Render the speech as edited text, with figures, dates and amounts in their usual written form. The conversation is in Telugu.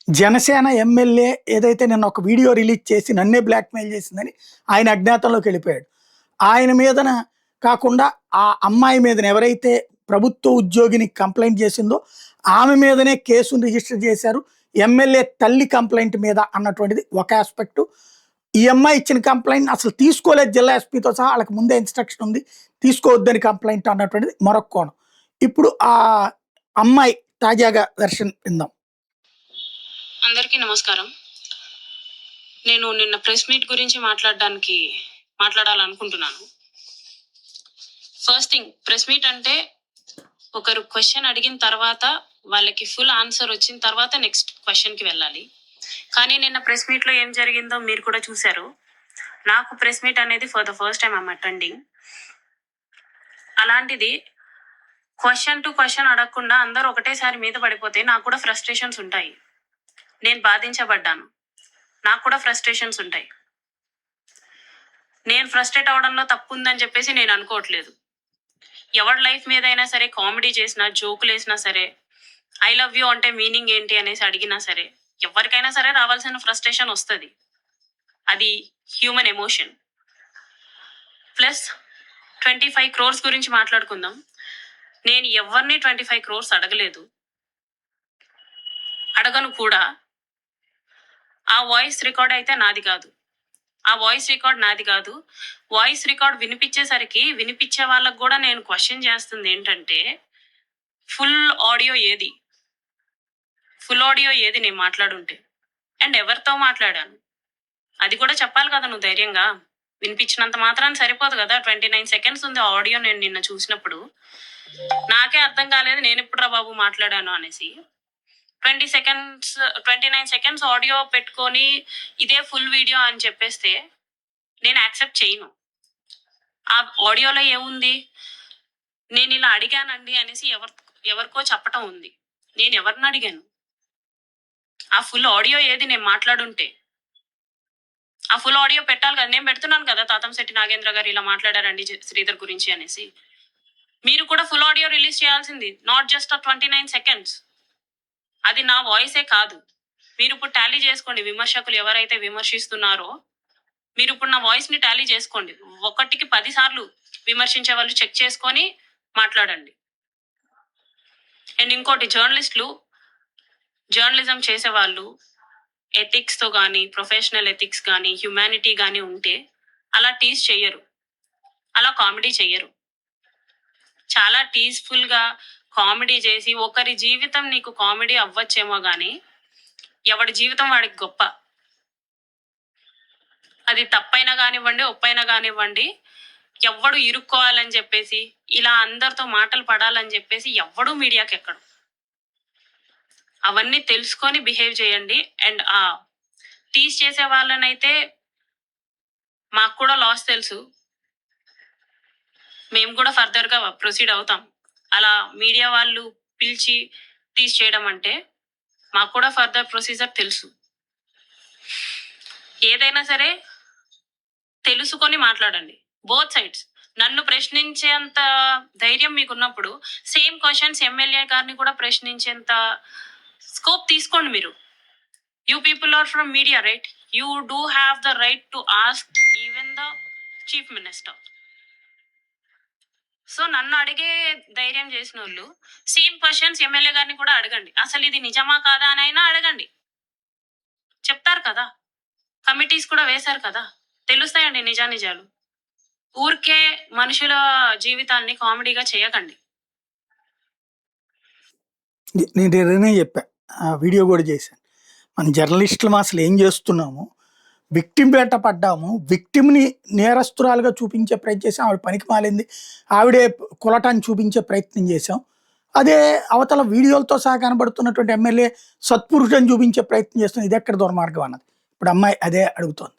జనసేన ఎమ్మెల్యే ఏదైతే నిన్న ఒక వీడియో రిలీజ్ చేసి నన్నే బ్లాక్‌మెయిల్ చేసిందని ఆయన అజ్ఞాతంలోకెళ్ళిపోయాడు. ఆయన మీదన కాకుండా ఆ అమ్మాయి మీదన ఎవరైతే ప్రభుత్వ ఉద్యోగిని కంప్లెయింట్ చేసిందో ఆమె మీదనే కేసును రిజిస్టర్ చేశారు. ఎమ్మెల్యే తల్లి కంప్లెయింట్ మీద అన్నటువంటిది ఒక యాస్పెక్టు. ఈ అమ్మాయి ఇచ్చిన కంప్లెయింట్ అసలు తీసుకోలేదు జిల్లా ఎస్పీతో సహా వాళ్ళకి ముందే ఇన్‌స్ట్రక్షన్ ఉంది. తీసుకోవద్దని కంప్లెయింట్ అన్నటువంటిది మరొక కోణం. ఇప్పుడు ఆ అమ్మాయి తాజాగా వెర్షన్ విందాం. అందరికీ నమస్కారం. నేను నిన్న ప్రెస్ మీట్ గురించి మాట్లాడాలనుకుంటున్నాను. ఫస్ట్ థింగ్, ప్రెస్ మీట్ అంటే ఒకరు క్వశ్చన్ అడిగిన తర్వాత వాళ్ళకి ఫుల్ ఆన్సర్ వచ్చిన తర్వాత నెక్స్ట్ క్వశ్చన్కి వెళ్ళాలి. కానీ నిన్న ప్రెస్ మీట్లో ఏం జరిగిందో మీరు కూడా చూశారు. నాకు ప్రెస్ మీట్ అనేది for the first time I'm attending. అలాంటిది క్వశ్చన్ టు క్వశ్చన్ అడగకుండా అందరూ ఒకటేసారి మీద పడిపోతే నాకు కూడా ఫ్రస్ట్రేషన్స్ ఉంటాయి. నేను బాధించబడ్డాను, నాకు కూడా ఫ్రస్ట్రేషన్స్ ఉంటాయి. నేను ఫ్రస్ట్రేట్ అవడంలో తప్పు ఉందని చెప్పేసి నేను అనుకోవట్లేదు. ఎవరి లైఫ్ మీద అయినా సరే కామెడీ చేసినా, జోకులు వేసినా సరే, ఐ లవ్ యూ అంటే మీనింగ్ ఏంటి అనేసి అడిగినా సరే, ఎవరికైనా సరే రావాల్సిన ఫ్రస్ట్రేషన్ వస్తుంది. అది హ్యూమన్ ఎమోషన్. ప్లస్ 25 crores గురించి మాట్లాడుకుందాం. నేను ఎవరిని 25 crores అడగలేదు, అడగను కూడా. ఆ వాయిస్ రికార్డ్ అయితే నాది కాదు. వాయిస్ రికార్డ్ వినిపించేసరికి వినిపించే వాళ్ళకు కూడా నేను క్వశ్చన్ చేస్తుంది ఏంటంటే, ఫుల్ ఆడియో ఏది నేను మాట్లాడుంటే, అండ్ ఎవరితో మాట్లాడాను అది కూడా చెప్పాలి కదా. నువ్వు ధైర్యంగా వినిపించినంత మాత్రాన్ని సరిపోదు కదా. 29 seconds ఉంది ఆడియో. నేను నిన్న చూసినప్పుడు నాకే అర్థం కాలేదు నేను ఎప్పుడురా బాబు మాట్లాడాను అనేసి. 29 seconds ఆడియో పెట్టుకొని ఇదే ఫుల్ వీడియో అని చెప్పేస్తే నేను యాక్సెప్ట్ చేయను. ఆ ఆడియోలో ఏముంది, నేను ఇలా అడిగానండి అనేసి ఎవరికో చెప్పటం ఉంది. నేను ఎవరిని అడిగాను? ఆ ఫుల్ ఆడియో ఏది నేను మాట్లాడుంటే ఆ ఫుల్ ఆడియో పెట్టాలి కదా. నేను పెడుతున్నాను కదా, తాతంశెట్టి నాగేంద్ర గారు ఇలా మాట్లాడారండి శ్రీధర్ గురించి అనేసి. మీరు కూడా ఫుల్ ఆడియో రిలీజ్ చేయాల్సింది, నాట్ జస్ట్ 29 seconds. అది నా వాయిసే కాదు. మీరు ఇప్పుడు టాలీ చేసుకోండి. విమర్శకులు ఎవరైతే విమర్శిస్తున్నారో మీరు ఇప్పుడు నా వాయిస్ ని టాలీ చేసుకోండి. 1కి 10 సార్లు విమర్శించే వాళ్ళు చెక్ చేసుకొని మాట్లాడండి. అండ్ ఇంకోటి, జర్నలిజం చేసేవాళ్ళు ఎథిక్స్ తో కానీ, ప్రొఫెషనల్ ఎథిక్స్ కానీ, హ్యుమానిటీ కానీ ఉంటే అలా టీజ్ చెయ్యరు, అలా కామెడీ చెయ్యరు. చాలా టీజ్ఫుల్ గా కామెడీ చేసి, ఒకరి జీవితం నీకు కామెడీ అవ్వచ్చేమో గానీ ఎవడి జీవితం వాడికి గొప్ప. అది తప్పైనా కానివ్వండి, ఒప్పైనా కానివ్వండి, ఎవ్వడు ఇరుక్కోవాలని చెప్పేసి, ఇలా అందరితో మాటలు పడాలని చెప్పేసి ఎవ్వడూ మీడియాకి ఎక్కడు. అవన్నీ తెలుసుకొని బిహేవ్ చేయండి. అండ్ టీజ్ చేసే వాళ్ళనైతే మాకు కూడా లాస్ తెలుసు, మేము కూడా ఫర్దర్ గా ప్రొసీడ్ అవుతాం. అలా మీడియా వాళ్ళు పిలిచి టీజ్ చేయడం అంటే మాకు కూడా ఫర్దర్ ప్రొసీజర్ తెలుసు. ఏదైనా సరే తెలుసుకొని మాట్లాడండి, బోత్ సైడ్స్. నన్ను ప్రశ్నించేంత ధైర్యం మీకున్నప్పుడు సేమ్ క్వశ్చన్స్ ఎమ్మెల్యే గారిని కూడా ప్రశ్నించేంత స్కోప్ తీసుకోండి. మీరు you people are from media, right? You do have the right to ask even the chief minister. So నన్ను అడిగే ధైర్యం చేసిన వాళ్ళు సేమ్ క్వశ్చన్స్ ఎమ్మెల్యే గారిని కూడా అడగండి. అసలు ఇది నిజమా కాదా అని అయినా అడగండి, చెప్తారు కదా. కమిటీస్ కూడా వేశారు కదా, తెలుస్తాయండి నిజానిజాలు. ఊరికే మనుషుల జీవితాన్ని కామెడీగా చేయకండి. నేను నిన్ననే చెప్పా, ఆ వీడియో కూడా చేశాను. మన జర్నలిస్టులు అసలు ఏం చేస్తున్నాము, విక్టిమ్ వేట పడ్డాము, విక్టిమ్ని నేరస్తురాలుగా చూపించే ప్రయత్నం చేసాం. ఆవిడ పనికి మాలింది, ఆవిడే కులటాన్ని చూపించే ప్రయత్నం చేశాం. అదే అవతల వీడియోలతో సహా కనబడుతున్నటువంటి ఎమ్మెల్యే సత్పురుషుని చూపించే ప్రయత్నం చేస్తుంది. ఇది ఎక్కడ దుర్మార్గం అన్నది ఇప్పుడు అమ్మాయి అదే అడుగుతోంది.